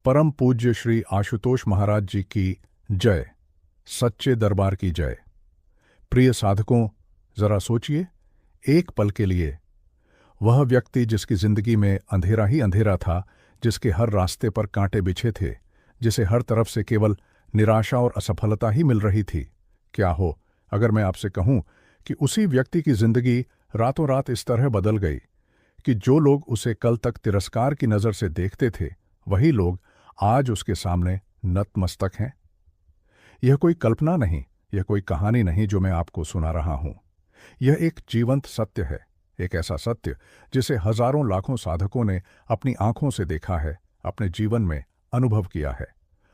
परम पूज्य श्री आशुतोष महाराज जी की जय। सच्चे दरबार की जय। प्रिय साधकों, जरा सोचिए एक पल के लिए, वह व्यक्ति जिसकी जिंदगी में अंधेरा ही अंधेरा था, जिसके हर रास्ते पर कांटे बिछे थे, जिसे हर तरफ से केवल निराशा और असफलता ही मिल रही थी। क्या हो अगर मैं आपसे कहूं कि उसी व्यक्ति की जिंदगी रातों रात इस तरह बदल गई कि जो लोग उसे कल तक तिरस्कार की नजर से देखते थे, वही लोग आज उसके सामने नतमस्तक हैं। यह कोई कल्पना नहीं, यह कोई कहानी नहीं जो मैं आपको सुना रहा हूं। यह एक जीवंत सत्य है, एक ऐसा सत्य जिसे हजारों लाखों साधकों ने अपनी आंखों से देखा है, अपने जीवन में अनुभव किया है।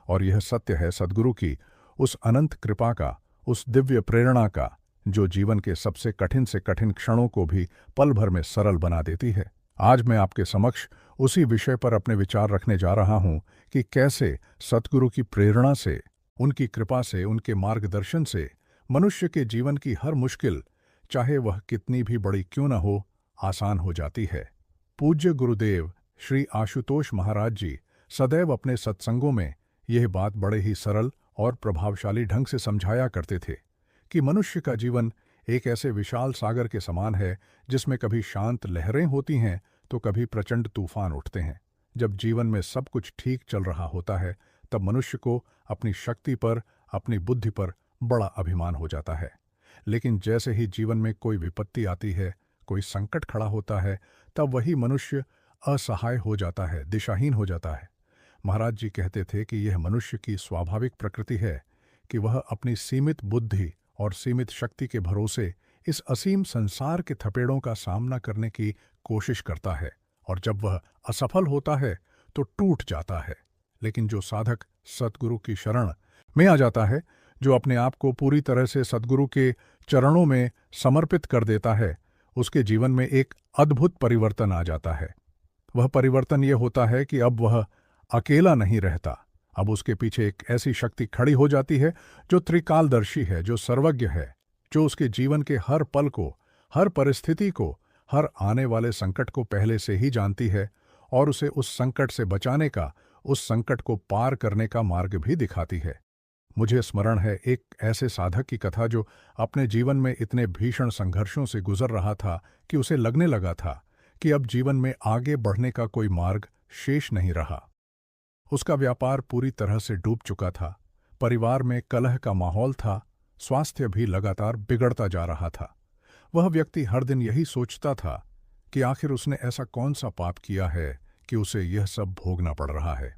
और यह सत्य है सद्गुरु की उस अनंत कृपा का, उस दिव्य प्रेरणा का, जो जीवन के सबसे कठिन से कठिन क्षणों को भी पल भर में सरल बना देती है। आज मैं आपके समक्ष उसी विषय पर अपने विचार रखने जा रहा हूं कि कैसे सद्गुरु की प्रेरणा से, उनकी कृपा से, उनके मार्गदर्शन से मनुष्य के जीवन की हर मुश्किल, चाहे वह कितनी भी बड़ी क्यों न हो, आसान हो जाती है। पूज्य गुरुदेव श्री आशुतोष महाराज जी सदैव अपने सत्संगों में यह बात बड़े ही सरल और प्रभावशाली ढंग से समझाया करते थे कि मनुष्य का जीवन एक ऐसे विशाल सागर के समान है जिसमें कभी शांत लहरें होती हैं तो कभी प्रचंड तूफान उठते हैं। जब जीवन में सब कुछ ठीक चल रहा होता है, तब मनुष्य को अपनी शक्ति पर, अपनी बुद्धि पर बड़ा अभिमान हो जाता है। लेकिन जैसे ही जीवन में कोई विपत्ति आती है, कोई संकट खड़ा होता है, तब वही मनुष्य असहाय हो जाता है, दिशाहीन हो जाता है। महाराज जी कहते थे कि यह मनुष्य की स्वाभाविक प्रकृति है कि वह अपनी सीमित बुद्धि और सीमित शक्ति के भरोसे इस असीम संसार के थपेड़ों का सामना करने की कोशिश करता है, और जब वह असफल होता है तो टूट जाता है। लेकिन जो साधक सद्गुरु की शरण में आ जाता है, जो अपने आप को पूरी तरह से सद्गुरु के चरणों में समर्पित कर देता है, उसके जीवन में एक अद्भुत परिवर्तन आ जाता है। वह परिवर्तन ये होता है कि अब वह अकेला नहीं रहता। अब उसके पीछे एक ऐसी शक्ति खड़ी हो जाती है जो त्रिकालदर्शी है, जो सर्वज्ञ है, जो उसके जीवन के हर पल को, हर परिस्थिति को, हर आने वाले संकट को पहले से ही जानती है और उसे उस संकट से बचाने का, उस संकट को पार करने का मार्ग भी दिखाती है। मुझे स्मरण है एक ऐसे साधक की कथा जो अपने जीवन में इतने भीषण संघर्षों से गुजर रहा था कि उसे लगने लगा था कि अब जीवन में आगे बढ़ने का कोई मार्ग शेष नहीं रहा। उसका व्यापार पूरी तरह से डूब चुका था, परिवार में कलह का माहौल था, स्वास्थ्य भी लगातार बिगड़ता जा रहा था। वह व्यक्ति हर दिन यही सोचता था कि आखिर उसने ऐसा कौन सा पाप किया है कि उसे यह सब भोगना पड़ रहा है।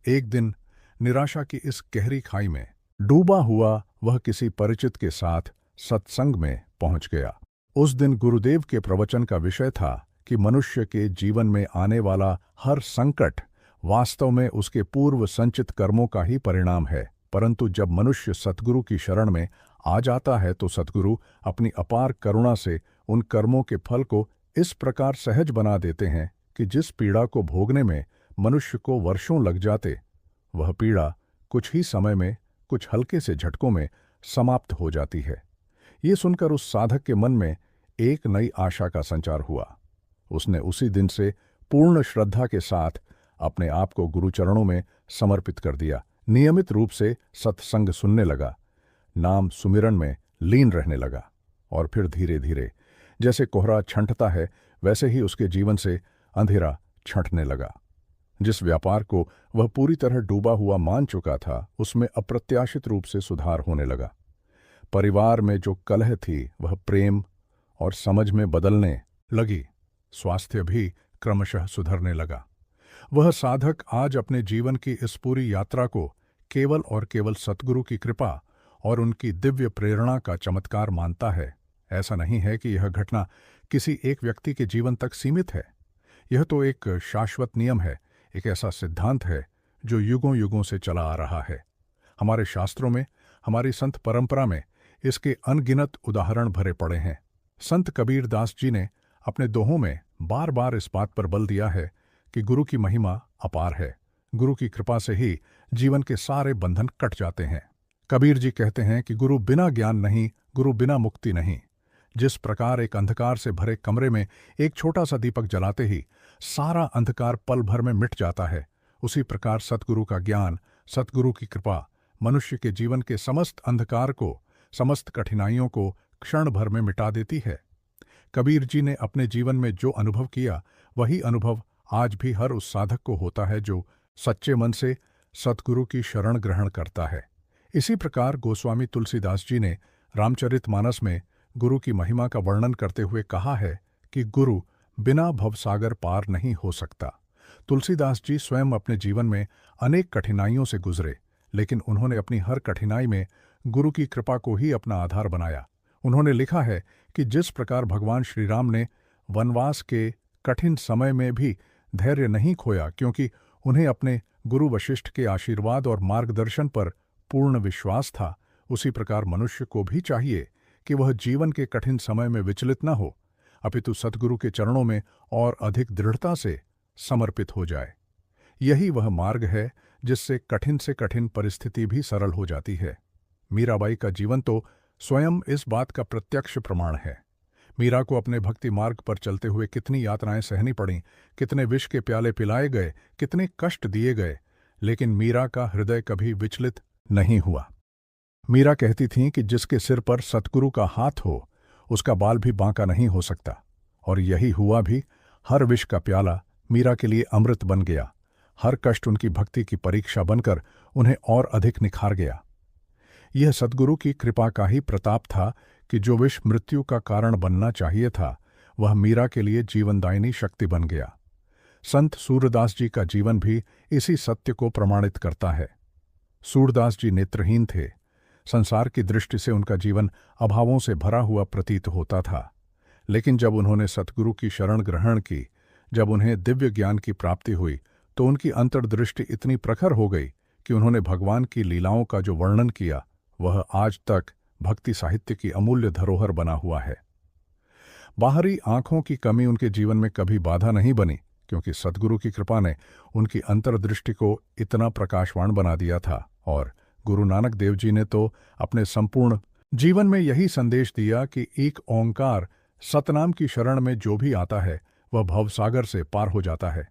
एक दिन निराशा की इस गहरी खाई में डूबा हुआ वह किसी परिचित के साथ सत्संग में पहुंच गया। उस दिन गुरुदेव के प्रवचन का विषय था कि मनुष्य के जीवन में आने वाला हर संकट वास्तव में उसके पूर्व संचित कर्मों का ही परिणाम है, परंतु जब मनुष्य सद्गुरु की शरण में आ जाता है तो सद्गुरु अपनी अपार करुणा से उन कर्मों के फल को इस प्रकार सहज बना देते हैं कि जिस पीड़ा को भोगने में मनुष्य को वर्षों लग जाते, वह पीड़ा कुछ ही समय में, कुछ हल्के से झटकों में समाप्त हो जाती है। ये सुनकर उस साधक के मन में एक नई आशा का संचार हुआ। उसने उसी दिन से पूर्ण श्रद्धा के साथ अपने आप को गुरुचरणों में समर्पित कर दिया, नियमित रूप से सत्संग सुनने लगा, नाम सुमिरन में लीन रहने लगा, और फिर धीरे धीरे जैसे कोहरा छंटता है वैसे ही उसके जीवन से अंधेरा छंटने लगा। जिस व्यापार को वह पूरी तरह डूबा हुआ मान चुका था, उसमें अप्रत्याशित रूप से सुधार होने लगा। परिवार में जो कलह थी वह प्रेम और समझ में बदलने लगी। स्वास्थ्य भी क्रमशः सुधरने लगा। वह साधक आज अपने जीवन की इस पूरी यात्रा को केवल और केवल सद्गुरु की कृपा और उनकी दिव्य प्रेरणा का चमत्कार मानता है। ऐसा नहीं है कि यह घटना किसी एक व्यक्ति के जीवन तक सीमित है। यह तो एक शाश्वत नियम है, एक ऐसा सिद्धांत है जो युगों युगों से चला आ रहा है। हमारे शास्त्रों में, हमारी संत परंपरा में इसके अनगिनत उदाहरण भरे पड़े हैं। संत कबीर दास जी ने अपने दोहों में बार बार इस बात पर बल दिया है कि गुरु की महिमा अपार है। गुरु की कृपा से ही जीवन के सारे बंधन कट जाते हैं। कबीर जी कहते हैं कि गुरु बिना ज्ञान नहीं, गुरु बिना मुक्ति नहीं। जिस प्रकार एक अंधकार से भरे कमरे में एक छोटा सा दीपक जलाते ही सारा अंधकार पल भर में मिट जाता है, उसी प्रकार सतगुरु का ज्ञान, सतगुरु की कृपा मनुष्य के जीवन के समस्त अंधकार को, समस्त कठिनाइयों को क्षण भर में मिटा देती है। कबीर जी ने अपने जीवन में जो अनुभव किया, वही अनुभव आज भी हर उस साधक को होता है जो सच्चे मन से सतगुरु की शरण ग्रहण करता है। इसी प्रकार गोस्वामी तुलसीदास जी ने रामचरितमानस में गुरु की महिमा का वर्णन करते हुए कहा है कि गुरु बिना भवसागर पार नहीं हो सकता। तुलसीदास जी स्वयं अपने जीवन में अनेक कठिनाइयों से गुजरे, लेकिन उन्होंने अपनी हर कठिनाई में गुरु की कृपा को ही अपना आधार बनाया। उन्होंने लिखा है कि जिस प्रकार भगवान श्री राम ने वनवास के कठिन समय में भी धैर्य नहीं खोया, क्योंकि उन्हें अपने गुरु वशिष्ठ के आशीर्वाद और मार्गदर्शन पर पूर्ण विश्वास था, उसी प्रकार मनुष्य को भी चाहिए कि वह जीवन के कठिन समय में विचलित न हो, अपितु सतगुरु के चरणों में और अधिक दृढ़ता से समर्पित हो जाए। यही वह मार्ग है जिससे कठिन से कठिन परिस्थिति भी सरल हो जाती है। मीराबाई का जीवन तो स्वयं इस बात का प्रत्यक्ष प्रमाण है। मीरा को अपने भक्ति मार्ग पर चलते हुए कितनी यातनाएं सहनी पड़ीं, कितने विष के प्याले पिलाए गए, कितने कष्ट दिए गए, लेकिन मीरा का हृदय कभी विचलित नहीं हुआ। मीरा कहती थीं कि जिसके सिर पर सतगुरु का हाथ हो, उसका बाल भी बांका नहीं हो सकता। और यही हुआ भी। हर विष का प्याला मीरा के लिए अमृत बन गया। हर कष्ट उनकी भक्ति की परीक्षा बनकर उन्हें और अधिक निखार गया। यह सद्गुरु की कृपा का ही प्रताप था कि जो विष मृत्यु का कारण बनना चाहिए था, वह मीरा के लिए जीवनदायिनी शक्ति बन गया। संत सूरदास जी का जीवन भी इसी सत्य को प्रमाणित करता है। सूरदास जी नेत्रहीन थे। संसार की दृष्टि से उनका जीवन अभावों से भरा हुआ प्रतीत होता था, लेकिन जब उन्होंने सतगुरु की शरण ग्रहण की, जब उन्हें दिव्य ज्ञान की प्राप्ति हुई, तो उनकी अंतर्दृष्टि इतनी प्रखर हो गई कि उन्होंने भगवान की लीलाओं का जो वर्णन किया, वह आज तक भक्ति साहित्य की अमूल्य धरोहर बना हुआ है। बाहरी आंखों की कमी उनके जीवन में कभी बाधा नहीं बनी, क्योंकि सद्गुरु की कृपा ने उनकी अंतर्दृष्टि को इतना प्रकाशवान बना दिया था। और गुरु नानक देव जी ने तो अपने संपूर्ण जीवन में यही संदेश दिया कि एक ओंकार सतनाम की शरण में जो भी आता है, वह भवसागर से पार हो जाता है।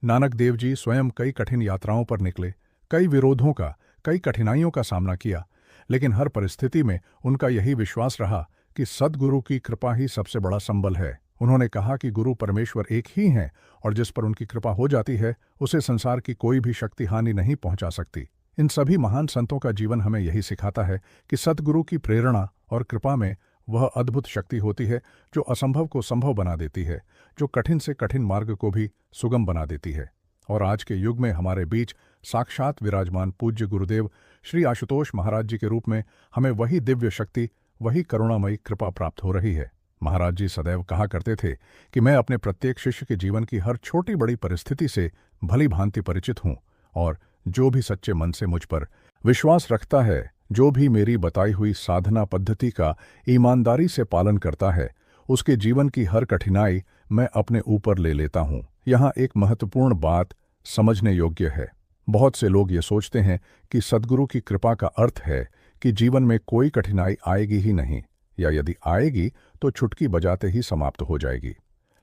नानक देव जी स्वयं कई कठिन यात्राओं पर निकले, कई विरोधों का, कई कठिनाइयों का सामना किया, लेकिन हर परिस्थिति में उनका यही विश्वास रहा कि सद्गुरु की कृपा ही सबसे बड़ा संबल है। उन्होंने कहा कि गुरु परमेश्वर एक ही हैं और जिस पर उनकी कृपा हो जाती है, उसे संसार की कोई भी शक्ति हानि नहीं पहुंचा सकती। इन सभी महान संतों का जीवन हमें यही सिखाता है कि सद्गुरु की प्रेरणा और कृपा में वह अद्भुत शक्ति होती है जो असंभव को संभव बना देती है, जो कठिन से कठिन मार्ग को भी सुगम बना देती है। और आज के युग में हमारे बीच साक्षात विराजमान पूज्य गुरुदेव श्री आशुतोष महाराज जी के रूप में हमें वही दिव्य शक्ति, वही करुणामयी कृपा प्राप्त हो रही है। महाराज जी सदैव कहा करते थे कि मैं अपने प्रत्येक शिष्य के जीवन की हर छोटी बड़ी परिस्थिति से भली भांति परिचित हूँ, और जो भी सच्चे मन से मुझ पर विश्वास रखता है, जो भी मेरी बताई हुई साधना पद्धति का ईमानदारी से पालन करता है, उसके जीवन की हर कठिनाई मैं अपने ऊपर ले लेता हूँ। यहाँ एक महत्वपूर्ण बात समझने योग्य है। बहुत से लोग ये सोचते हैं कि सद्गुरु की कृपा का अर्थ है कि जीवन में कोई कठिनाई आएगी ही नहीं, या यदि आएगी तो चुटकी बजाते ही समाप्त हो जाएगी।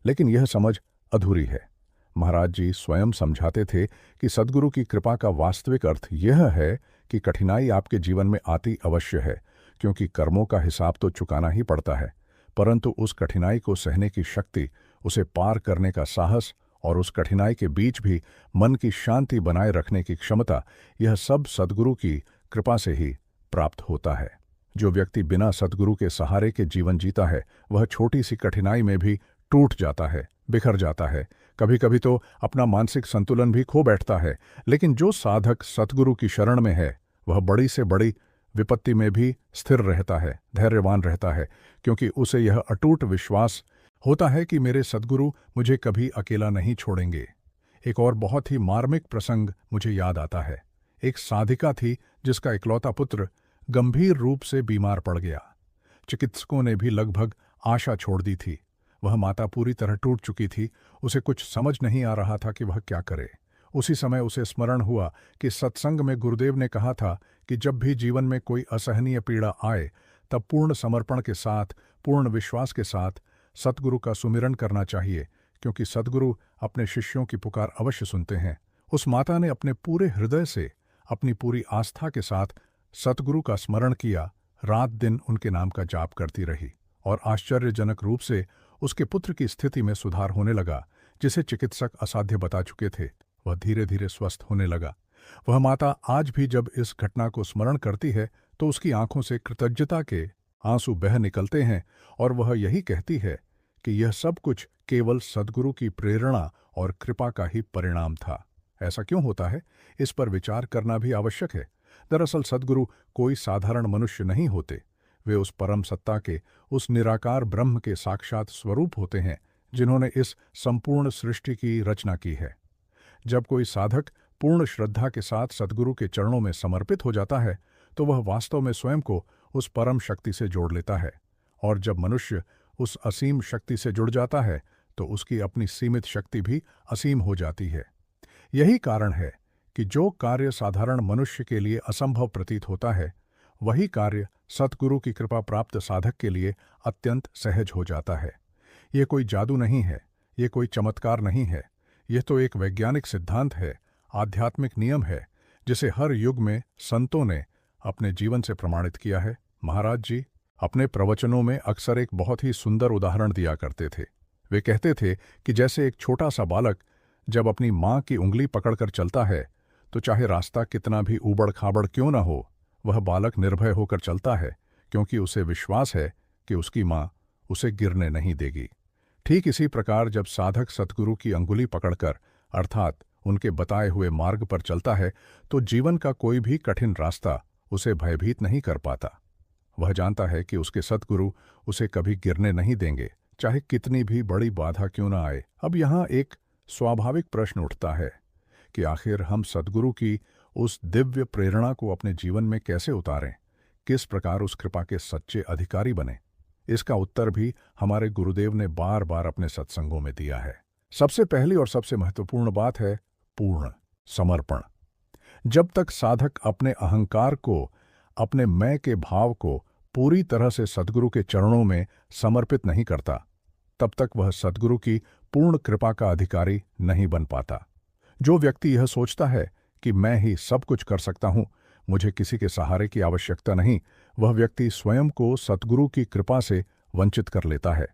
लेकिन यह समझ अधूरी है। महाराज जी स्वयं समझाते थे कि सद्गुरु की कृपा का वास्तविक अर्थ यह है कि कठिनाई आपके जीवन में आती अवश्य है, क्योंकि कर्मों का हिसाब तो चुकाना ही पड़ता है, परंतु उस कठिनाई को सहने की शक्ति, उसे पार करने का साहस और उस कठिनाई के बीच भी मन की शांति बनाए रखने की क्षमता, यह सब सद्गुरु की कृपा से ही प्राप्त होता है। जो व्यक्ति बिना सद्गुरु के सहारे के जीवन जीता है, वह छोटी सी कठिनाई में भी टूट जाता है, बिखर जाता है, कभी कभी तो अपना मानसिक संतुलन भी खो बैठता है। लेकिन जो साधक सद्गुरु की शरण में है, वह बड़ी से बड़ी विपत्ति में भी स्थिर रहता है, धैर्यवान रहता है, क्योंकि उसे यह अटूट विश्वास होता है कि मेरे सद्गुरु मुझे कभी अकेला नहीं छोड़ेंगे। एक और बहुत ही मार्मिक प्रसंग मुझे याद आता है। एक साधिका थी जिसका इकलौता पुत्र गंभीर रूप से बीमार पड़ गया। चिकित्सकों ने भी लगभग आशा छोड़ दी थी। वह माता पूरी तरह टूट चुकी थी। उसे कुछ समझ नहीं आ रहा था कि वह क्या करे। उसी समय उसे स्मरण हुआ कि सत्संग में गुरुदेव ने कहा था कि जब भी जीवन में कोई असहनीय पीड़ा आए, तब पूर्ण समर्पण के साथ, पूर्ण विश्वास के साथ सद्गुरु का सुमिरन करना चाहिए, क्योंकि सद्गुरु अपने शिष्यों की पुकार अवश्य सुनते हैं। उस माता ने अपने पूरे हृदय से, अपनी पूरी आस्था के साथ सतगुरु का स्मरण किया, रात दिन उनके नाम का जाप करती रही और आश्चर्यजनक रूप से उसके पुत्र की स्थिति में सुधार होने लगा। जिसे चिकित्सक असाध्य बता चुके थे, वह धीरे धीरे स्वस्थ होने लगा। वह माता आज भी जब इस घटना को स्मरण करती है तो उसकी आंखों से कृतज्ञता के आंसू बह निकलते हैं और वह यही कहती है कि यह सब कुछ केवल सद्गुरु की प्रेरणा और कृपा का ही परिणाम था। ऐसा क्यों होता है, इस पर विचार करना भी आवश्यक है। दरअसल सद्गुरु कोई साधारण मनुष्य नहीं होते। वे उस परम सत्ता के, उस निराकार ब्रह्म के साक्षात स्वरूप होते हैं जिन्होंने इस संपूर्ण सृष्टि की रचना की है। जब कोई साधक पूर्ण श्रद्धा के साथ सद्गुरु के चरणों में समर्पित हो जाता है तो वह वास्तव में स्वयं को उस परम शक्ति से जोड़ लेता है, और जब मनुष्य उस असीम शक्ति से जुड़ जाता है तो उसकी अपनी सीमित शक्ति भी असीम हो जाती है। यही कारण है कि जो कार्य साधारण मनुष्य के लिए असंभव प्रतीत होता है, वही कार्य सतगुरु की कृपा प्राप्त साधक के लिए अत्यंत सहज हो जाता है। ये कोई जादू नहीं है, ये कोई चमत्कार नहीं है, यह तो एक वैज्ञानिक सिद्धांत है, आध्यात्मिक नियम है, जिसे हर युग में संतों ने अपने जीवन से प्रमाणित किया है। महाराज जी अपने प्रवचनों में अक्सर एक बहुत ही सुंदर उदाहरण दिया करते थे। वे कहते थे कि जैसे एक छोटा सा बालक जब अपनी माँ की उंगली पकड़कर चलता है तो चाहे रास्ता कितना भी ऊबड़ खाबड़ क्यों न हो, वह बालक निर्भय होकर चलता है, क्योंकि उसे विश्वास है कि उसकी माँ उसे गिरने नहीं देगी। ठीक इसी प्रकार जब साधक सतगुरु की अंगुली पकड़कर अर्थात उनके बताए हुए मार्ग पर चलता है तो जीवन का कोई भी कठिन रास्ता उसे भयभीत नहीं कर पाता। वह जानता है कि उसके सतगुरु उसे कभी गिरने नहीं देंगे, चाहे कितनी भी बड़ी बाधा क्यों न आए। अब यहाँ एक स्वाभाविक प्रश्न उठता है कि आखिर हम सद्गुरु की उस दिव्य प्रेरणा को अपने जीवन में कैसे उतारें, किस प्रकार उस कृपा के सच्चे अधिकारी बने। इसका उत्तर भी हमारे गुरुदेव ने बार बार अपने सत्संगों में दिया है। सबसे पहली और सबसे महत्वपूर्ण बात है पूर्ण समर्पण। जब तक साधक अपने अहंकार को, अपने मैं के भाव को पूरी तरह से सद्गुरु के चरणों में समर्पित नहीं करता, तब तक वह सद्गुरु की पूर्ण कृपा का अधिकारी नहीं बन पाता। जो व्यक्ति यह सोचता है कि मैं ही सब कुछ कर सकता हूं, मुझे किसी के सहारे की आवश्यकता नहीं, वह व्यक्ति स्वयं को सद्गुरु की कृपा से वंचित कर लेता है।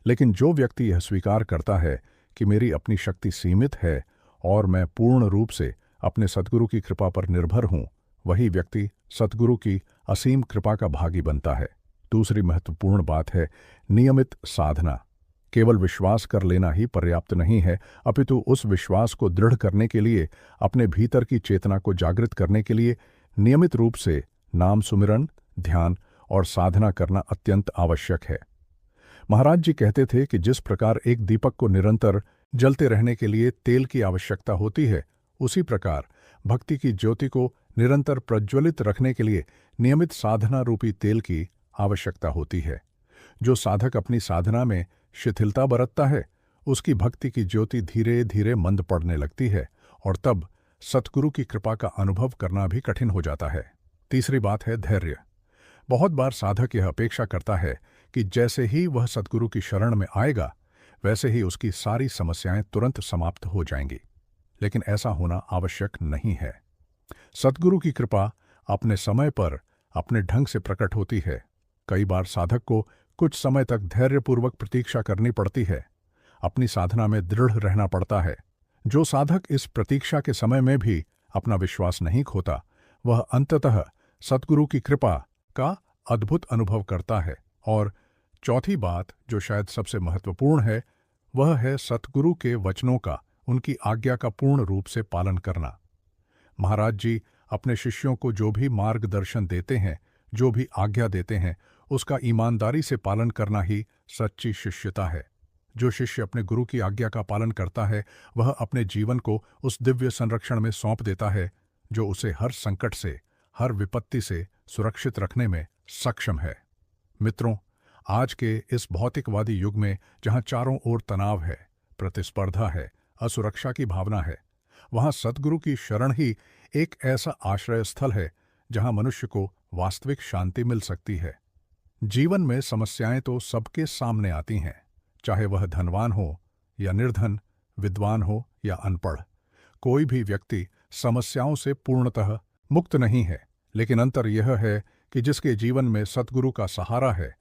लेकिन जो व्यक्ति यह स्वीकार करता है कि मेरी अपनी शक्ति सीमित है और मैं पूर्ण रूप से अपने सद्गुरु की कृपा पर निर्भर हूं, वही व्यक्ति सद्गुरु की असीम कृपा का भागी बनता है। दूसरी महत्वपूर्ण बात है नियमित साधना। केवल विश्वास कर लेना ही पर्याप्त नहीं है, अपितु उस विश्वास को दृढ़ करने के लिए, अपने भीतर की चेतना को जागृत करने के लिए नियमित रूप से नाम सुमिरन, ध्यान और साधना करना अत्यंत आवश्यक है। महाराज जी कहते थे कि जिस प्रकार एक दीपक को निरंतर जलते रहने के लिए तेल की आवश्यकता होती है, उसी प्रकार भक्ति की ज्योति को निरंतर प्रज्वलित रखने के लिए नियमित साधना रूपी तेल की आवश्यकता होती है। जो साधक अपनी साधना में शिथिलता बरतता है, उसकी भक्ति की ज्योति धीरे धीरे मंद पड़ने लगती है और तब सतगुरु की कृपा का अनुभव करना भी कठिन हो जाता है। तीसरी बात है धैर्य। बहुत बार साधक यह अपेक्षा करता है कि जैसे ही वह सतगुरु की शरण में आएगा, वैसे ही उसकी सारी समस्याएं तुरंत समाप्त हो जाएंगी, लेकिन ऐसा होना आवश्यक नहीं है। सतगुरु की कृपा अपने समय पर, अपने ढंग से प्रकट होती है। कई बार साधक को कुछ समय तक धैर्यपूर्वक प्रतीक्षा करनी पड़ती है, अपनी साधना में दृढ़ रहना पड़ता है। जो साधक इस प्रतीक्षा के समय में भी अपना विश्वास नहीं खोता, वह अंततः सतगुरु की कृपा का अद्भुत अनुभव करता है। और चौथी बात, जो शायद सबसे महत्वपूर्ण है, वह है सतगुरु के वचनों का, उनकी आज्ञा का पूर्ण रूप से पालन करना। महाराज जी अपने शिष्यों को जो भी मार्गदर्शन देते हैं, जो भी आज्ञा देते हैं, उसका ईमानदारी से पालन करना ही सच्ची शिष्यता है। जो शिष्य अपने गुरु की आज्ञा का पालन करता है, वह अपने जीवन को उस दिव्य संरक्षण में सौंप देता है जो उसे हर संकट से, हर विपत्ति से सुरक्षित रखने में सक्षम है। मित्रों, आज के इस भौतिकवादी युग में जहां चारों ओर तनाव है, प्रतिस्पर्धा है, असुरक्षा की भावना है, वहां सतगुरु की शरण ही एक ऐसा आश्रय स्थल है जहां मनुष्य को वास्तविक शांति मिल सकती है। जीवन में समस्याएं तो सबके सामने आती हैं, चाहे वह धनवान हो या निर्धन, विद्वान हो या अनपढ़। कोई भी व्यक्ति समस्याओं से पूर्णतः मुक्त नहीं है, लेकिन अंतर यह है कि जिसके जीवन में सद्गुरु का सहारा है,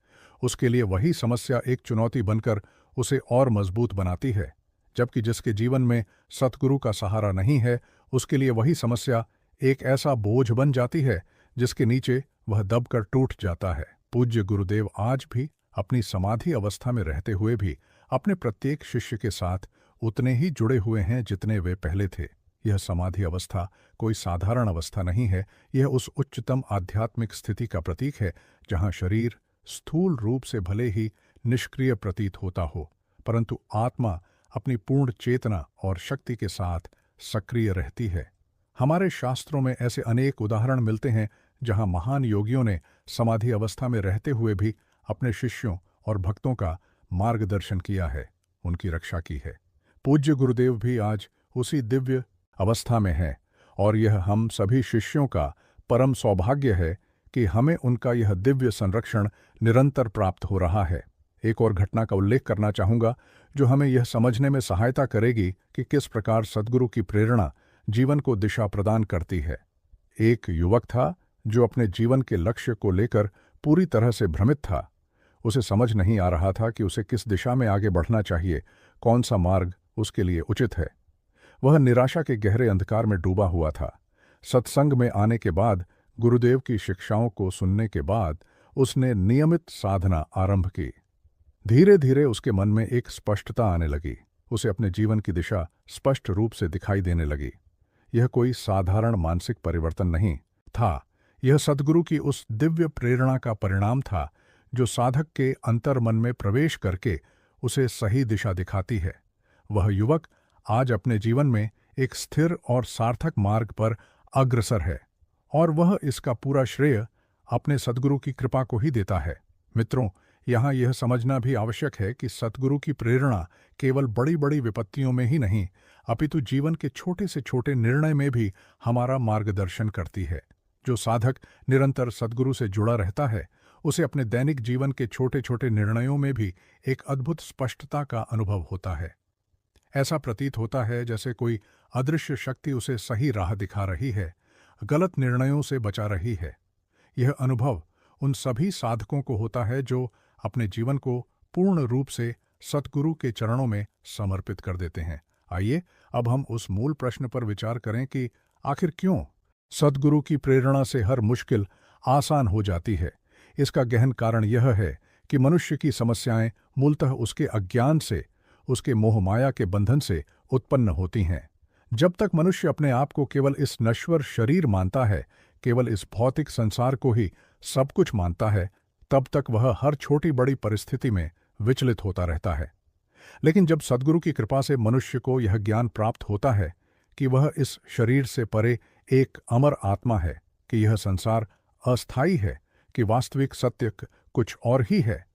उसके लिए वही समस्या एक चुनौती बनकर उसे और मजबूत बनाती है, जबकि जिसके जीवन में सद्गुरु का सहारा नहीं है, उसके लिए वही समस्या एक ऐसा बोझ बन जाती है जिसके नीचे वह दबकर टूट जाता है। पूज्य गुरुदेव आज भी अपनी समाधि अवस्था में रहते हुए भी अपने प्रत्येक शिष्य के साथ उतने ही जुड़े हुए हैं जितने वे पहले थे। यह समाधि अवस्था कोई साधारण अवस्था नहीं है, यह उस उच्चतम आध्यात्मिक स्थिति का प्रतीक है जहाँ शरीर स्थूल रूप से भले ही निष्क्रिय प्रतीत होता हो, परंतु आत्मा अपनी पूर्ण चेतना और शक्ति के साथ सक्रिय रहती है। हमारे शास्त्रों में ऐसे अनेक उदाहरण मिलते हैं जहां महान योगियों ने समाधि अवस्था में रहते हुए भी अपने शिष्यों और भक्तों का मार्गदर्शन किया है, उनकी रक्षा की है। पूज्य गुरुदेव भी आज उसी दिव्य अवस्था में हैं और यह हम सभी शिष्यों का परम सौभाग्य है कि हमें उनका यह दिव्य संरक्षण निरंतर प्राप्त हो रहा है। एक और घटना का उल्लेख करना चाहूँगा जो हमें यह समझने में सहायता करेगी कि किस प्रकार सद्गुरु की प्रेरणा जीवन को दिशा प्रदान करती है। एक युवक था जो अपने जीवन के लक्ष्य को लेकर पूरी तरह से भ्रमित था। उसे समझ नहीं आ रहा था कि उसे किस दिशा में आगे बढ़ना चाहिए, कौन सा मार्ग उसके लिए उचित है। वह निराशा के गहरे अंधकार में डूबा हुआ था। सत्संग में आने के बाद, गुरुदेव की शिक्षाओं को सुनने के बाद उसने नियमित साधना आरंभ की। धीरे धीरे उसके मन में एक स्पष्टता आने लगी। उसे अपने जीवन की दिशा स्पष्ट रूप से दिखाई देने लगी। यह कोई साधारण मानसिक परिवर्तन नहीं था, यह सद्गुरु की उस दिव्य प्रेरणा का परिणाम था जो साधक के अंतर्मन में प्रवेश करके उसे सही दिशा दिखाती है। वह युवक आज अपने जीवन में एक स्थिर और सार्थक मार्ग पर अग्रसर है और वह इसका पूरा श्रेय अपने सद्गुरु की कृपा को ही देता है। मित्रों, यहाँ यह समझना भी आवश्यक है कि सद्गुरु की प्रेरणा केवल बड़ी बड़ी विपत्तियों में ही नहीं, अपितु जीवन के छोटे से छोटे निर्णय में भी हमारा मार्गदर्शन करती है। जो साधक निरंतर सद्गुरु से जुड़ा रहता है, उसे अपने दैनिक जीवन के छोटे छोटे निर्णयों में भी एक अद्भुत स्पष्टता का अनुभव होता है। ऐसा प्रतीत होता है जैसे कोई अदृश्य शक्ति उसे सही राह दिखा रही है, गलत निर्णयों से बचा रही है। यह अनुभव उन सभी साधकों को होता है जो अपने जीवन को पूर्ण रूप से सद्गुरु के चरणों में समर्पित कर देते हैं। आइए अब हम उस मूल प्रश्न पर विचार करें कि आखिर क्यों सद्गुरु की प्रेरणा से हर मुश्किल आसान हो जाती है। इसका गहन कारण यह है कि मनुष्य की समस्याएं मूलतः उसके अज्ञान से, उसके मोहमाया के बंधन से उत्पन्न होती हैं। जब तक मनुष्य अपने आप को केवल इस नश्वर शरीर मानता है, केवल इस भौतिक संसार को ही सब कुछ मानता है, तब तक वह हर छोटी बड़ी परिस्थिति में विचलित होता रहता है। लेकिन जब सद्गुरु की कृपा से मनुष्य को यह ज्ञान प्राप्त होता है कि वह इस शरीर से परे एक अमर आत्मा है, कि यह संसार अस्थायी है, कि वास्तविक सत्य कुछ और ही है,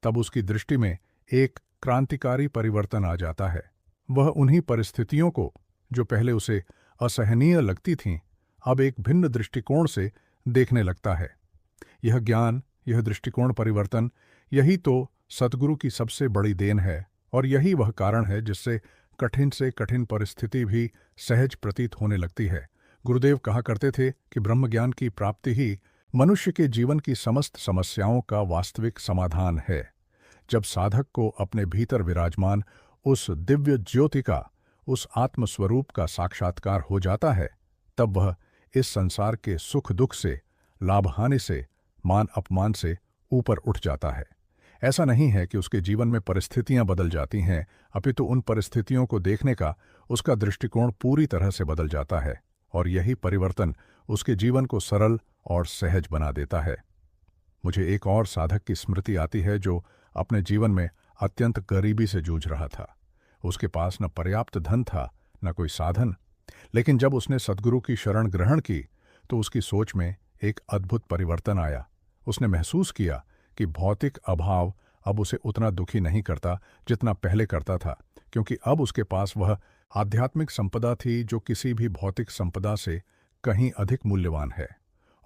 तब उसकी दृष्टि में एक क्रांतिकारी परिवर्तन आ जाता है। वह उन्हीं परिस्थितियों को जो पहले उसे असहनीय लगती थीं, अब एक भिन्न दृष्टिकोण से देखने लगता है। यह ज्ञान, यह दृष्टिकोण परिवर्तन, यही तो सद्गुरु की सबसे बड़ी देन है और यही वह कारण है जिससे कठिन से कठिन परिस्थिति भी सहज प्रतीत होने लगती है। गुरुदेव कहा करते थे कि ब्रह्मज्ञान की प्राप्ति ही मनुष्य के जीवन की समस्त समस्याओं का वास्तविक समाधान है। जब साधक को अपने भीतर विराजमान उस दिव्य ज्योति का, उस आत्मस्वरूप का साक्षात्कार हो जाता है, तब वह इस संसार के सुख दुख से, लाभ हानि से, मान अपमान से ऊपर उठ जाता है। ऐसा नहीं है कि उसके जीवन में परिस्थितियां बदल जाती हैं, अपितु उन परिस्थितियों को देखने का उसका दृष्टिकोण पूरी तरह से बदल जाता है और यही परिवर्तन उसके जीवन को सरल और सहज बना देता है। मुझे एक और साधक की स्मृति आती है जो अपने जीवन में अत्यंत गरीबी से जूझ रहा था। उसके पास न पर्याप्त धन था, न कोई साधन, लेकिन जब उसने सद्गुरु की शरण ग्रहण की तो उसकी सोच में एक अद्भुत परिवर्तन आया। उसने महसूस किया कि भौतिक अभाव अब उसे उतना दुखी नहीं करता जितना पहले करता था, क्योंकि अब उसके पास वह आध्यात्मिक संपदा थी जो किसी भी भौतिक संपदा से कहीं अधिक मूल्यवान है।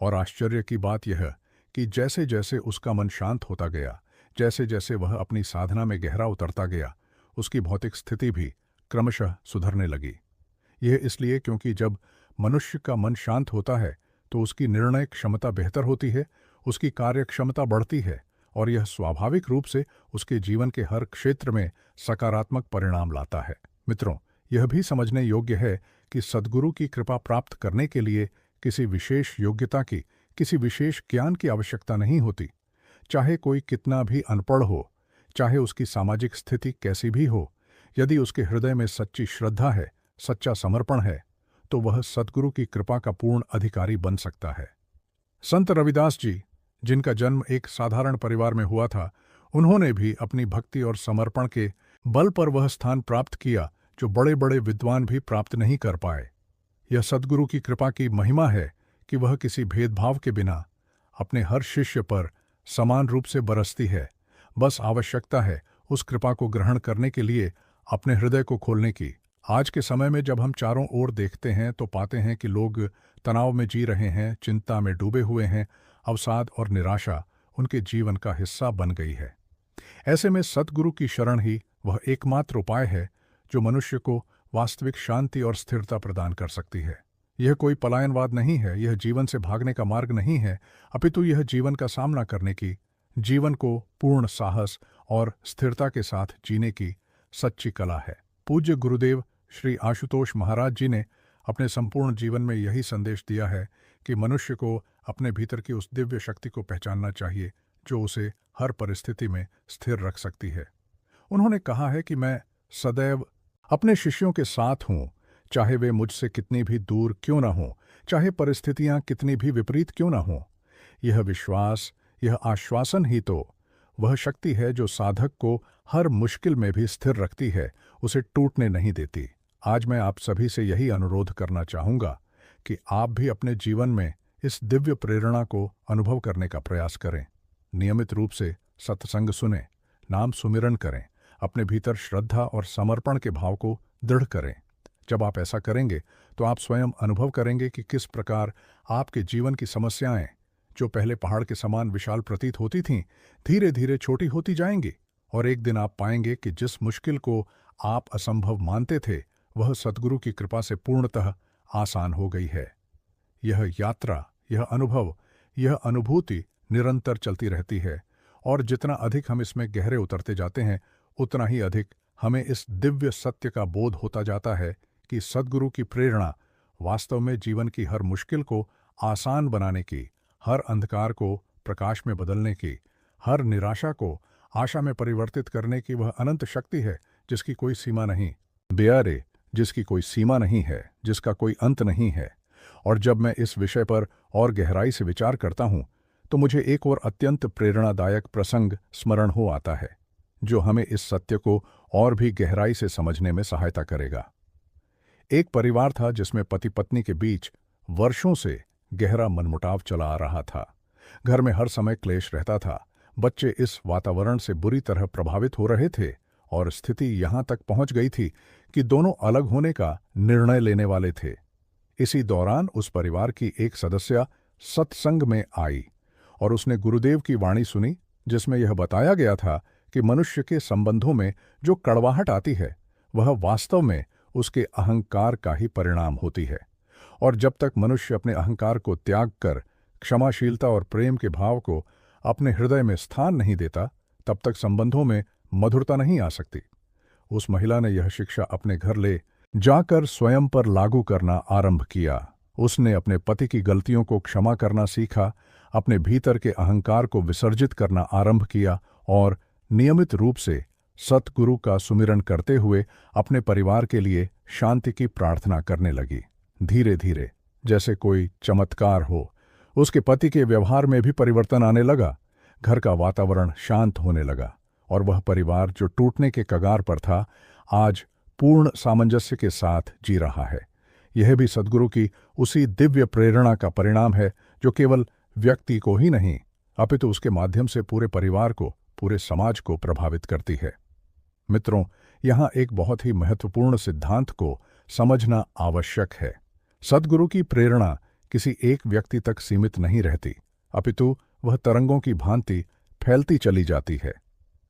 और आश्चर्य की बात यह कि जैसे जैसे उसका मन शांत होता गया, जैसे जैसे वह अपनी साधना में गहरा उतरता गया, उसकी भौतिक स्थिति भी क्रमशः सुधरने लगी। यह इसलिए क्योंकि जब मनुष्य का मन शांत होता है तो उसकी निर्णय क्षमता बेहतर होती है, उसकी कार्यक्षमता बढ़ती है और यह स्वाभाविक रूप से उसके जीवन के हर क्षेत्र में सकारात्मक परिणाम लाता है। मित्रों, यह भी समझने योग्य है कि सद्गुरु की कृपा प्राप्त करने के लिए किसी विशेष योग्यता की, किसी विशेष ज्ञान की आवश्यकता नहीं होती। चाहे कोई कितना भी अनपढ़ हो, चाहे उसकी सामाजिक स्थिति कैसी भी हो, यदि उसके हृदय में सच्ची श्रद्धा है, सच्चा समर्पण है, तो वह सद्गुरु की कृपा का पूर्ण अधिकारी बन सकता है। संत रविदास जी, जिनका जन्म एक साधारण परिवार में हुआ था, उन्होंने भी अपनी भक्ति और समर्पण के बल पर वह स्थान प्राप्त किया जो बड़े बड़े विद्वान भी प्राप्त नहीं कर पाए। यह सद्गुरु की कृपा की महिमा है कि वह किसी भेदभाव के बिना अपने हर शिष्य पर समान रूप से बरसती है। बस आवश्यकता है उस कृपा को ग्रहण करने के लिए अपने हृदय को खोलने की। आज के समय में जब हम चारों ओर देखते हैं तो पाते हैं कि लोग तनाव में जी रहे हैं, चिंता में डूबे हुए हैं, अवसाद और निराशा उनके जीवन का हिस्सा बन गई है। ऐसे में सद्गुरु की शरण ही वह एकमात्र उपाय है जो मनुष्य को वास्तविक शांति और स्थिरता प्रदान कर सकती है। यह कोई पलायनवाद नहीं है, यह जीवन से भागने का मार्ग नहीं है, अपितु यह जीवन का सामना करने की, जीवन को पूर्ण साहस और स्थिरता के साथ जीने की सच्ची कला है। पूज्य गुरुदेव श्री आशुतोष महाराज जी ने अपने संपूर्ण जीवन में यही संदेश दिया है कि मनुष्य को अपने भीतर की उस दिव्य शक्ति को पहचानना चाहिए जो उसे हर परिस्थिति में स्थिर रख सकती है। उन्होंने कहा है कि मैं सदैव अपने शिष्यों के साथ हूँ, चाहे वे मुझसे कितनी भी दूर क्यों न हों, चाहे परिस्थितियाँ कितनी भी विपरीत क्यों न हों। यह विश्वास, यह आश्वासन ही तो वह शक्ति है जो साधक को हर मुश्किल में भी स्थिर रखती है, उसे टूटने नहीं देती। आज मैं आप सभी से यही अनुरोध करना चाहूँगा कि आप भी अपने जीवन में इस दिव्य प्रेरणा को अनुभव करने का प्रयास करें। नियमित रूप से सत्संग सुनें, नाम सुमिरन करें, अपने भीतर श्रद्धा और समर्पण के भाव को दृढ़ करें। जब आप ऐसा करेंगे तो आप स्वयं अनुभव करेंगे कि किस प्रकार आपके जीवन की समस्याएं, जो पहले पहाड़ के समान विशाल प्रतीत होती थीं, धीरे धीरे छोटी होती जाएंगी और एक दिन आप पाएंगे कि जिस मुश्किल को आप असंभव मानते थे, वह सद्गुरु की कृपा से पूर्णतः आसान हो गई है। यह यात्रा, यह अनुभव, यह अनुभूति निरंतर चलती रहती है और जितना अधिक हम इसमें गहरे उतरते जाते हैं, उतना ही अधिक हमें इस दिव्य सत्य का बोध होता जाता है कि सद्गुरु की प्रेरणा वास्तव में जीवन की हर मुश्किल को आसान बनाने की, हर अंधकार को प्रकाश में बदलने की, हर निराशा को आशा में परिवर्तित करने की वह अनंत शक्ति है जिसकी कोई सीमा नहीं, बेअरे, जिसकी कोई सीमा नहीं है, जिसका कोई अंत नहीं है। और जब मैं इस विषय पर और गहराई से विचार करता हूँ तो मुझे एक और अत्यंत प्रेरणादायक प्रसंग स्मरण हो आता है जो हमें इस सत्य को और भी गहराई से समझने में सहायता करेगा। एक परिवार था जिसमें पति पत्नी के बीच वर्षों से गहरा मनमुटाव चला आ रहा था। घर में हर समय क्लेश रहता था। बच्चे इस वातावरण से बुरी तरह प्रभावित हो रहे थे और स्थिति यहाँ तक पहुँच गई थी कि दोनों अलग होने का निर्णय लेने वाले थे। इसी दौरान उस परिवार की एक सदस्य सत्संग में आई और उसने गुरुदेव की वाणी सुनी, जिसमें यह बताया गया था कि मनुष्य के संबंधों में जो कड़वाहट आती है वह वास्तव में उसके अहंकार का ही परिणाम होती है, और जब तक मनुष्य अपने अहंकार को त्याग कर क्षमाशीलता और प्रेम के भाव को अपने हृदय में स्थान नहीं देता, तब तक संबंधों में मधुरता नहीं आ सकती। उस महिला ने यह शिक्षा अपने घर ले जाकर स्वयं पर लागू करना आरंभ किया। उसने अपने पति की गलतियों को क्षमा करना सीखा, अपने भीतर के अहंकार को विसर्जित करना आरंभ किया और नियमित रूप से सतगुरु का सुमिरन करते हुए अपने परिवार के लिए शांति की प्रार्थना करने लगी। धीरे धीरे, जैसे कोई चमत्कार हो, उसके पति के व्यवहार में भी परिवर्तन आने लगा। घर का वातावरण शांत होने लगा और वह परिवार जो टूटने के कगार पर था, आज पूर्ण सामंजस्य के साथ जी रहा है। यह भी सद्गुरु की उसी दिव्य प्रेरणा का परिणाम है जो केवल व्यक्ति को ही नहीं, अपितु उसके माध्यम से पूरे परिवार को, पूरे समाज को प्रभावित करती है। मित्रों, यहाँ एक बहुत ही महत्वपूर्ण सिद्धांत को समझना आवश्यक है। सद्गुरु की प्रेरणा किसी एक व्यक्ति तक सीमित नहीं रहती, अपितु वह तरंगों की भांति फैलती चली जाती है।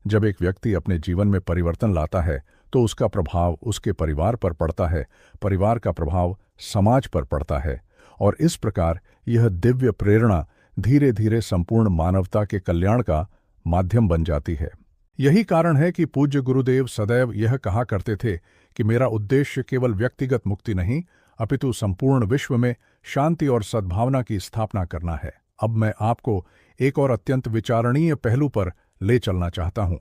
जब एक व्यक्ति अपने जीवन में परिवर्तन लाता है तो उसका प्रभाव उसके परिवार पर पड़ता है, परिवार का प्रभाव समाज पर पड़ता है, और इस प्रकार यह दिव्य प्रेरणा धीरे धीरे संपूर्ण मानवता के कल्याण का माध्यम बन जाती है। यही कारण है कि पूज्य गुरुदेव सदैव यह कहा करते थे कि मेरा उद्देश्य केवल व्यक्तिगत मुक्ति नहीं, अपितु संपूर्ण विश्व में शांति और सद्भावना की स्थापना करना है। अब मैं आपको एक और अत्यंत विचारणीय पहलू पर ले चलना चाहता हूं।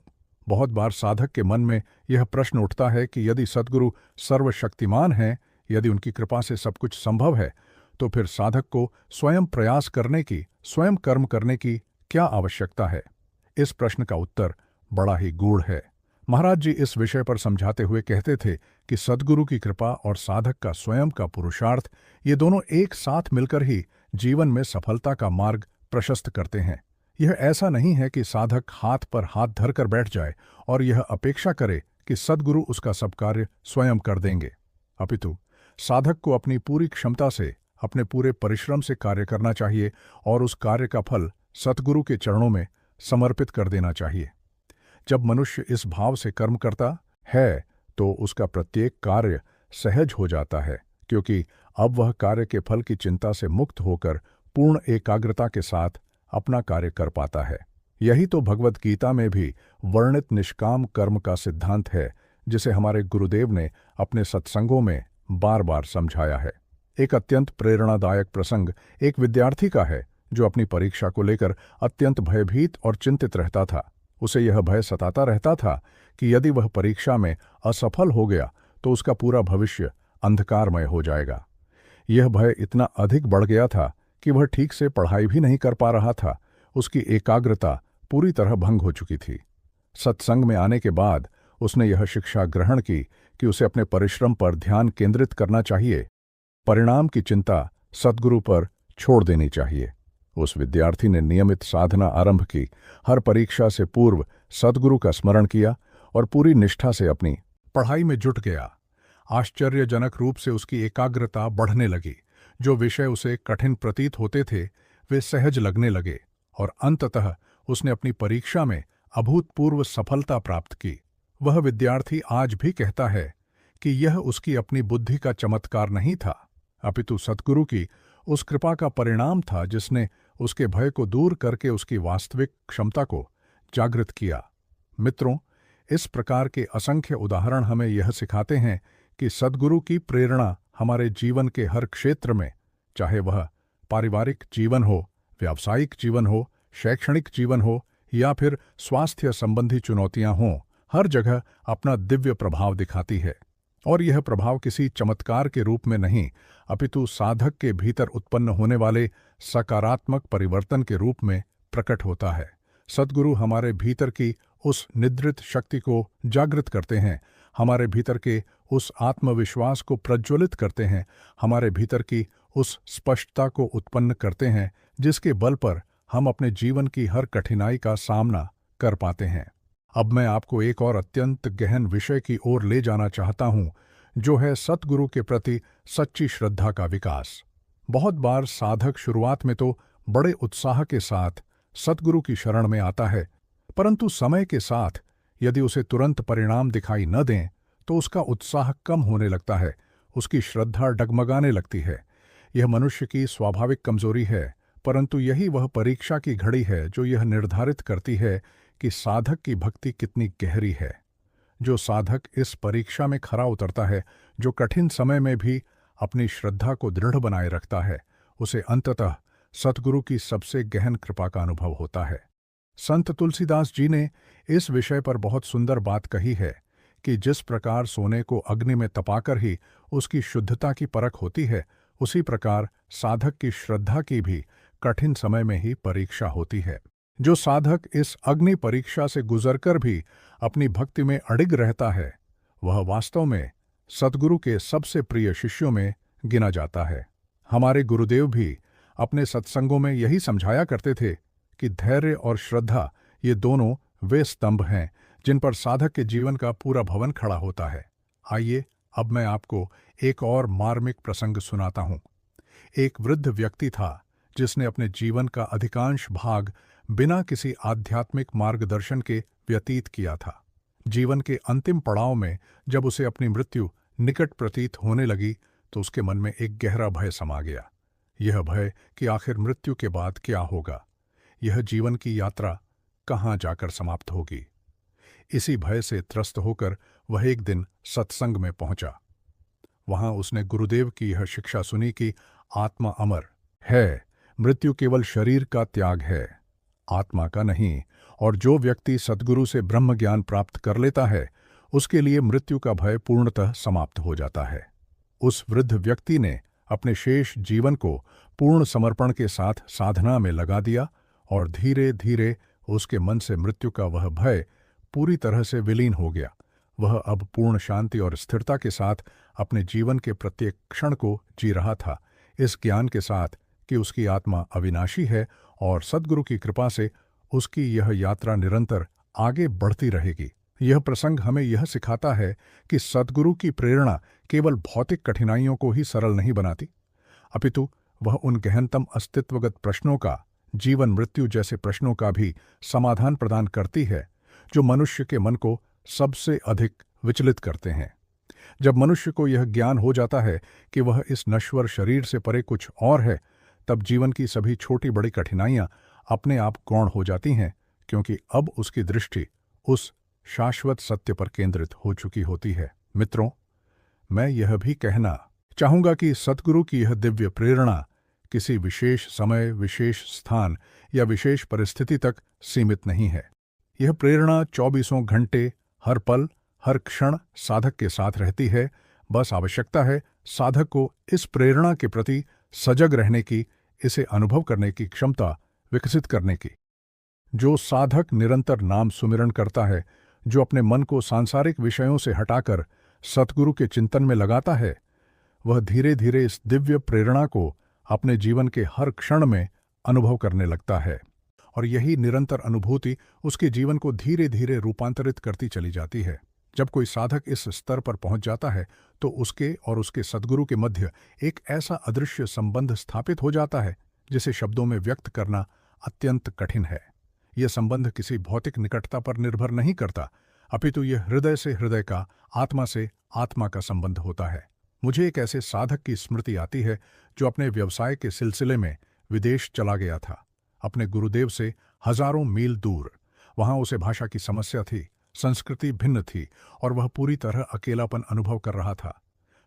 बहुत बार साधक के मन में यह प्रश्न उठता है कि यदि सद्गुरु सर्वशक्तिमान हैं, यदि उनकी कृपा से सब कुछ संभव है, तो फिर साधक को स्वयं प्रयास करने की, स्वयं कर्म करने की क्या आवश्यकता है? इस प्रश्न का उत्तर बड़ा ही गूढ़ है। महाराज जी इस विषय पर समझाते हुए कहते थे कि सद्गुरु की कृपा और साधक का स्वयं का पुरुषार्थ, ये दोनों एक साथ मिलकर ही जीवन में सफलता का मार्ग प्रशस्त करते हैं। यह ऐसा नहीं है कि साधक हाथ पर हाथ धरकर बैठ जाए और यह अपेक्षा करे कि सद्गुरु उसका सब कार्य स्वयं कर देंगे, अपितु साधक को अपनी पूरी क्षमता से, अपने पूरे परिश्रम से कार्य करना चाहिए और उस कार्य का फल सद्गुरु के चरणों में समर्पित कर देना चाहिए। जब मनुष्य इस भाव से कर्म करता है तो उसका प्रत्येक कार्य सहज हो जाता है, क्योंकि अब वह कार्य के फल की चिंता से मुक्त होकर पूर्ण एकाग्रता के साथ अपना कार्य कर पाता है। यही तो भगवद गीता में भी वर्णित निष्काम कर्म का सिद्धांत है, जिसे हमारे गुरुदेव ने अपने सत्संगों में बार बार समझाया है। एक अत्यंत प्रेरणादायक प्रसंग एक विद्यार्थी का है जो अपनी परीक्षा को लेकर अत्यंत भयभीत और चिंतित रहता था। उसे यह भय सताता रहता था कि यदि वह परीक्षा में असफल हो गया तो उसका पूरा भविष्य अंधकारमय हो जाएगा। यह भय इतना अधिक बढ़ गया था कि वह ठीक से पढ़ाई भी नहीं कर पा रहा था। उसकी एकाग्रता पूरी तरह भंग हो चुकी थी। सत्संग में आने के बाद उसने यह शिक्षा ग्रहण की कि उसे अपने परिश्रम पर ध्यान केंद्रित करना चाहिए, परिणाम की चिंता सद्गुरु पर छोड़ देनी चाहिए। उस विद्यार्थी ने नियमित साधना आरंभ की, हर परीक्षा से पूर्व सद्गुरु का स्मरण किया और पूरी निष्ठा से अपनी पढ़ाई में जुट गया। आश्चर्यजनक रूप से उसकी एकाग्रता बढ़ने लगी। जो विषय उसे कठिन प्रतीत होते थे वे सहज लगने लगे और अंततः उसने अपनी परीक्षा में अभूतपूर्व सफलता प्राप्त की। वह विद्यार्थी आज भी कहता है कि यह उसकी अपनी बुद्धि का चमत्कार नहीं था, अपितु सद्गुरु की उस कृपा का परिणाम था जिसने उसके भय को दूर करके उसकी वास्तविक क्षमता को जागृत किया। मित्रों, इस प्रकार के असंख्य उदाहरण हमें यह सिखाते हैं कि सद्गुरु की प्रेरणा हमारे जीवन के हर क्षेत्र में, चाहे वह पारिवारिक जीवन हो, व्यावसायिक जीवन हो, शैक्षणिक जीवन हो या फिर स्वास्थ्य संबंधी चुनौतियां हों, हर जगह अपना दिव्य प्रभाव दिखाती है। और यह प्रभाव किसी चमत्कार के रूप में नहीं, अपितु साधक के भीतर उत्पन्न होने वाले सकारात्मक परिवर्तन के रूप में प्रकट होता है। सद्गुरु हमारे भीतर की उस निद्रित शक्ति को जागृत करते हैं, हमारे भीतर के उस आत्मविश्वास को प्रज्वलित करते हैं, हमारे भीतर की उस स्पष्टता को उत्पन्न करते हैं जिसके बल पर हम अपने जीवन की हर कठिनाई का सामना कर पाते हैं। अब मैं आपको एक और अत्यंत गहन विषय की ओर ले जाना चाहता हूं, जो है सद्गुरु के प्रति सच्ची श्रद्धा का विकास। बहुत बार साधक शुरुआत में तो बड़े उत्साह के साथ सद्गुरु की शरण में आता है, परंतु समय के साथ यदि उसे तुरंत परिणाम दिखाई न दें तो उसका उत्साह कम होने लगता है, उसकी श्रद्धा डगमगाने लगती है। यह मनुष्य की स्वाभाविक कमजोरी है, परंतु यही वह परीक्षा की घड़ी है जो यह निर्धारित करती है कि साधक की भक्ति कितनी गहरी है। जो साधक इस परीक्षा में खरा उतरता है, जो कठिन समय में भी अपनी श्रद्धा को दृढ़ बनाए रखता है, उसे अंततः सद्गुरु की सबसे गहन कृपा का अनुभव होता है। संत तुलसीदास जी ने इस विषय पर बहुत सुंदर बात कही है कि जिस प्रकार सोने को अग्नि में तपाकर ही उसकी शुद्धता की परख होती है, उसी प्रकार साधक की श्रद्धा की भी कठिन समय में ही परीक्षा होती है। जो साधक इस अग्नि परीक्षा से गुजरकर भी अपनी भक्ति में अडिग रहता है, वह वास्तव में सद्गुरु के सबसे प्रिय शिष्यों में गिना जाता है। हमारे गुरुदेव भी अपने सत्संगों में यही समझाया करते थे कि धैर्य और श्रद्धा ये दोनों वे स्तंभ हैं जिन पर साधक के जीवन का पूरा भवन खड़ा होता है। आइए अब मैं आपको एक और मार्मिक प्रसंग सुनाता हूं। एक वृद्ध व्यक्ति था जिसने अपने जीवन का अधिकांश भाग बिना किसी आध्यात्मिक मार्गदर्शन के व्यतीत किया था। जीवन के अंतिम पड़ाव में जब उसे अपनी मृत्यु निकट प्रतीत होने लगी तो उसके मन में एक गहरा भय समा गया। यह भय कि आखिर मृत्यु के बाद क्या होगा, यह जीवन की यात्रा कहाँ जाकर समाप्त होगी। इसी भय से त्रस्त होकर वह एक दिन सत्संग में पहुंचा। वहां उसने गुरुदेव की यह शिक्षा सुनी कि आत्मा अमर है, मृत्यु केवल शरीर का त्याग है, आत्मा का नहीं। और जो व्यक्ति सद्गुरु से ब्रह्म ज्ञान प्राप्त कर लेता है उसके लिए मृत्यु का भय पूर्णतः समाप्त हो जाता है। उस वृद्ध व्यक्ति ने अपने शेष जीवन को पूर्ण समर्पण के साथ साधना में लगा दिया और धीरे धीरे उसके मन से मृत्यु का वह भय पूरी तरह से विलीन हो गया। वह अब पूर्ण शांति और स्थिरता के साथ अपने जीवन के प्रत्येक क्षण को जी रहा था, इस ज्ञान के साथ कि उसकी आत्मा अविनाशी है और सद्गुरु की कृपा से उसकी यह यात्रा निरंतर आगे बढ़ती रहेगी। यह प्रसंग हमें यह सिखाता है कि सद्गुरु की प्रेरणा केवल भौतिक कठिनाइयों को ही सरल नहीं बनाती, अपितु वह उन गहनतम अस्तित्वगत प्रश्नों का, जीवन मृत्यु जैसे प्रश्नों का भी समाधान प्रदान करती है जो मनुष्य के मन को सबसे अधिक विचलित करते हैं। जब मनुष्य को यह ज्ञान हो जाता है कि वह इस नश्वर शरीर से परे कुछ और है, तब जीवन की सभी छोटी बड़ी कठिनाइयां अपने आप गौण हो जाती हैं, क्योंकि अब उसकी दृष्टि उस शाश्वत सत्य पर केंद्रित हो चुकी होती है। मित्रों, मैं यह भी कहना चाहूंगा कि सद्गुरु की यह दिव्य प्रेरणा किसी विशेष समय, विशेष स्थान या विशेष परिस्थिति तक सीमित नहीं है। यह प्रेरणा 24 घंटे, हर पल, हर क्षण साधक के साथ रहती है। बस आवश्यकता है साधक को इस प्रेरणा के प्रति सजग रहने की, इसे अनुभव करने की क्षमता विकसित करने की। जो साधक निरंतर नाम सुमिरन करता है, जो अपने मन को सांसारिक विषयों से हटाकर सतगुरु के चिंतन में लगाता है, वह धीरे धीरे इस दिव्य प्रेरणा को अपने जीवन के हर क्षण में अनुभव करने लगता है। और यही निरंतर अनुभूति उसके जीवन को धीरे धीरे रूपांतरित करती चली जाती है। जब कोई साधक इस स्तर पर पहुंच जाता है तो उसके और उसके सद्गुरु के मध्य एक ऐसा अदृश्य संबंध स्थापित हो जाता है जिसे शब्दों में व्यक्त करना अत्यंत कठिन है। यह संबंध किसी भौतिक निकटता पर निर्भर नहीं करता, अपितु यह हृदय से हृदय का, आत्मा से आत्मा का संबंध होता है। मुझे एक ऐसे साधक की स्मृति आती है जो अपने व्यवसाय के सिलसिले में विदेश चला गया था, अपने गुरुदेव से हजारों मील दूर। वहां उसे भाषा की समस्या थी, संस्कृति भिन्न थी और वह पूरी तरह अकेलापन अनुभव कर रहा था।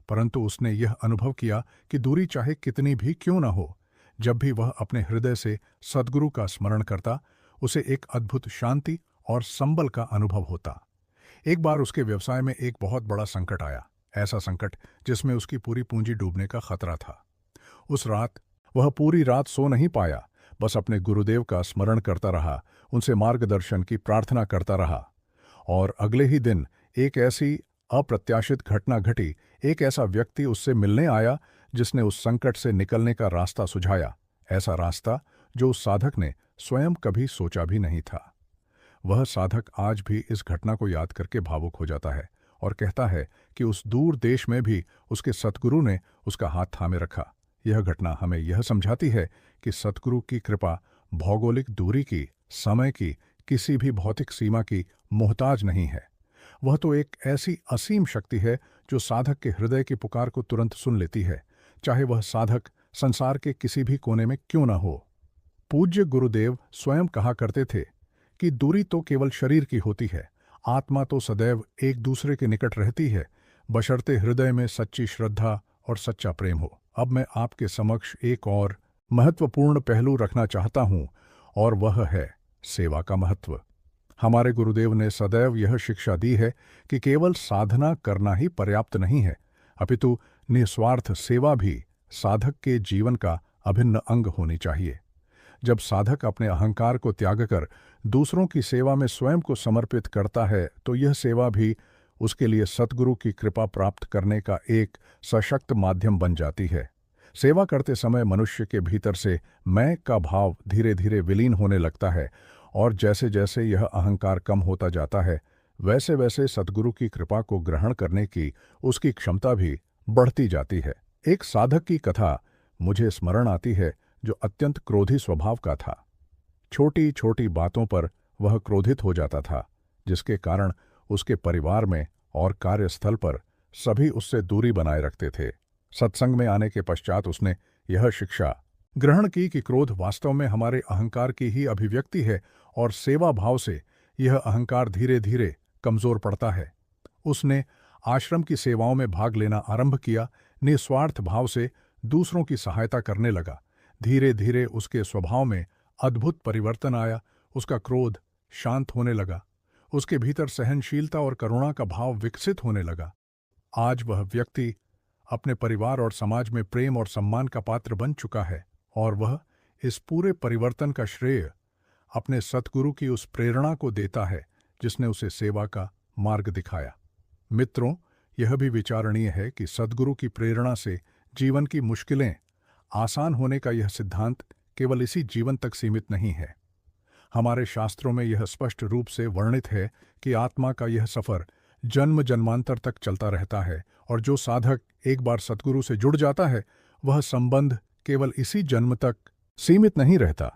परंतु उसने यह अनुभव किया कि दूरी चाहे कितनी भी क्यों न हो, जब भी वह अपने हृदय से सद्गुरु का स्मरण करता, उसे एक अद्भुत शांति और संबल का अनुभव होता। एक बार उसके व्यवसाय में एक बहुत बड़ा संकट आया, ऐसा संकट जिसमें उसकी पूरी पूंजी डूबने का खतरा था। उस रात वह पूरी रात सो नहीं पाया, बस अपने गुरुदेव का स्मरण करता रहा, उनसे मार्गदर्शन की प्रार्थना करता रहा। और अगले ही दिन एक ऐसी अप्रत्याशित घटना घटी। एक ऐसा व्यक्ति उससे मिलने आया जिसने उस संकट से निकलने का रास्ता सुझाया, ऐसा रास्ता जो उस साधक ने स्वयं कभी सोचा भी नहीं था। वह साधक आज भी इस घटना को याद करके भावुक हो जाता है और कहता है कि उस दूर देश में भी उसके सतगुरु ने उसका हाथ थामे रखा। यह घटना हमें यह समझाती है कि सतगुरु की कृपा भौगोलिक दूरी की, समय की, किसी भी भौतिक सीमा की मोहताज नहीं है। वह तो एक ऐसी असीम शक्ति है जो साधक के हृदय की पुकार को तुरंत सुन लेती है, चाहे वह साधक संसार के किसी भी कोने में क्यों न हो। पूज्य गुरुदेव स्वयं कहा करते थे कि दूरी तो केवल शरीर की होती है, आत्मा तो सदैव एक दूसरे के निकट रहती है, बशर्ते हृदय में सच्ची श्रद्धा और सच्चा प्रेम हो। अब मैं आपके समक्ष एक और महत्वपूर्ण पहलू रखना चाहता हूं, और वह है सेवा का महत्व। हमारे गुरुदेव ने सदैव यह शिक्षा दी है कि केवल साधना करना ही पर्याप्त नहीं है, अपितु निस्वार्थ सेवा भी साधक के जीवन का अभिन्न अंग होनी चाहिए। जब साधक अपने अहंकार को त्याग कर दूसरों की सेवा में स्वयं को समर्पित करता है तो यह सेवा भी उसके लिए सतगुरु की कृपा प्राप्त करने का एक सशक्त माध्यम बन जाती है। सेवा करते समय मनुष्य के भीतर से मैं का भाव धीरे धीरे विलीन होने लगता है और जैसे जैसे यह अहंकार कम होता जाता है वैसे वैसे सतगुरु की कृपा को ग्रहण करने की उसकी क्षमता भी बढ़ती जाती है। एक साधक की कथा मुझे स्मरण आती है जो अत्यंत क्रोधी स्वभाव का था। छोटी छोटी बातों पर वह क्रोधित हो जाता था, जिसके कारण उसके परिवार में और कार्यस्थल पर सभी उससे दूरी बनाए रखते थे। सत्संग में आने के पश्चात उसने यह शिक्षा ग्रहण की कि क्रोध वास्तव में हमारे अहंकार की ही अभिव्यक्ति है और सेवा भाव से यह अहंकार धीरे धीरे कमजोर पड़ता है। उसने आश्रम की सेवाओं में भाग लेना आरंभ किया, निस्वार्थ भाव से दूसरों की सहायता करने लगा। धीरे धीरे उसके स्वभाव में अद्भुत परिवर्तन आया। उसका क्रोध शांत होने लगा, उसके भीतर सहनशीलता और करुणा का भाव विकसित होने लगा। आज वह व्यक्ति अपने परिवार और समाज में प्रेम और सम्मान का पात्र बन चुका है और वह इस पूरे परिवर्तन का श्रेय अपने सतगुरु की उस प्रेरणा को देता है जिसने उसे सेवा का मार्ग दिखाया। मित्रों, यह भी विचारणीय है कि सद्गुरु की प्रेरणा से जीवन की मुश्किलें आसान होने का यह सिद्धांत केवल इसी जीवन तक सीमित नहीं है। हमारे शास्त्रों में यह स्पष्ट रूप से वर्णित है कि आत्मा का यह सफर जन्म जन्मांतर तक चलता रहता है और जो साधक एक बार सद्गुरु से जुड़ जाता है वह संबंध केवल इसी जन्म तक सीमित नहीं रहता।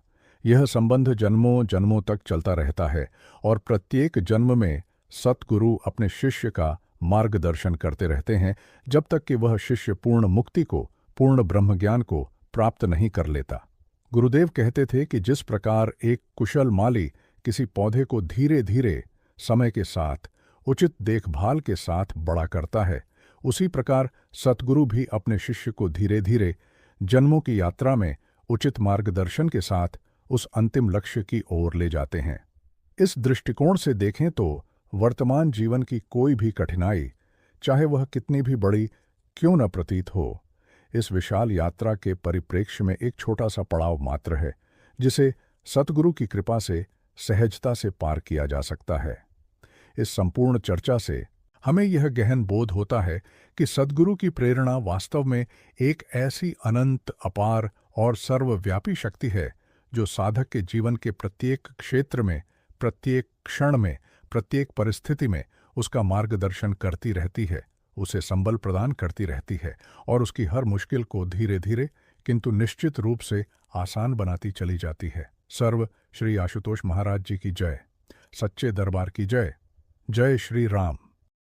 यह संबंध जन्मों जन्मों तक चलता रहता है और प्रत्येक जन्म में सतगुरु अपने शिष्य का मार्गदर्शन करते रहते हैं जब तक कि वह शिष्य पूर्ण मुक्ति को, पूर्ण ब्रह्मज्ञान को प्राप्त नहीं कर लेता। गुरुदेव कहते थे कि जिस प्रकार एक कुशल माली किसी पौधे को धीरे धीरे समय के साथ उचित देखभाल के साथ बड़ा करता है, उसी प्रकार सतगुरु भी अपने शिष्य को धीरे धीरे जन्मों की यात्रा में उचित मार्गदर्शन के साथ उस अंतिम लक्ष्य की ओर ले जाते हैं। इस दृष्टिकोण से देखें तो वर्तमान जीवन की कोई भी कठिनाई, चाहे वह कितनी भी बड़ी क्यों न प्रतीत हो, इस विशाल यात्रा के परिप्रेक्ष्य में एक छोटा सा पड़ाव मात्र है जिसे सतगुरु की कृपा से सहजता से पार किया जा सकता है। इस संपूर्ण चर्चा से हमें यह गहन बोध होता है कि सद्गुरु की प्रेरणा वास्तव में एक ऐसी अनंत, अपार और सर्वव्यापी शक्ति है जो साधक के जीवन के प्रत्येक क्षेत्र में, प्रत्येक क्षण में, प्रत्येक परिस्थिति में उसका मार्गदर्शन करती रहती है, उसे संबल प्रदान करती रहती है और उसकी हर मुश्किल को धीरे धीरे किंतु निश्चित रूप से आसान बनाती चली जाती है। सर्व श्री आशुतोष महाराज जी की जय। सच्चे दरबार की जय। जय श्री राम।